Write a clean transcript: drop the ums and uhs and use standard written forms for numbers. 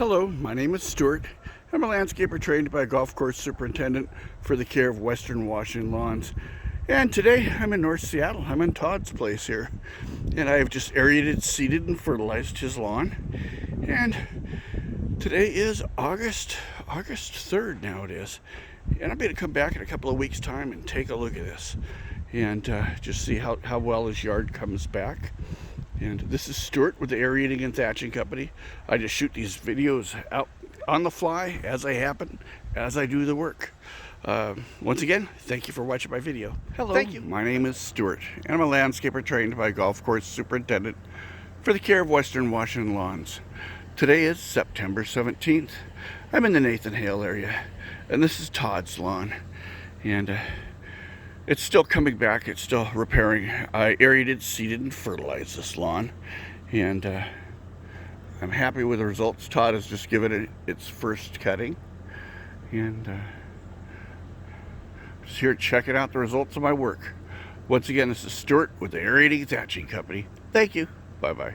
Hello, my name is Stewart. I'm a landscaper trained by a golf course superintendent for the care of Western Washington lawns. And today I'm in North Seattle. I'm in Todd's place here. And I have just aerated, seeded, and fertilized his lawn. And today is August 3rd now it is. And I'm going to come back in a couple of weeks' time and take a look at this. And just see how well his yard comes back. And this is Stewart with the Aerating and Thatching Company. I just shoot these videos out on the fly as they happen, as I do the work. Once again, thank you for watching my video. Hello, thank you. My name is Stewart, and I'm a landscaper trained by a golf course superintendent for the care of Western Washington lawns. Today is September 17th. I'm in the Nathan Hale area, and this is Todd's lawn. And it's still coming back, it's still repairing. I aerated, seeded, and fertilized this lawn, and I'm happy with the results. Todd has just given it its first cutting, and just here checking out the results of my work. Once again, this is Stewart with the Aerating-Thatching Company. Thank you. Bye-bye.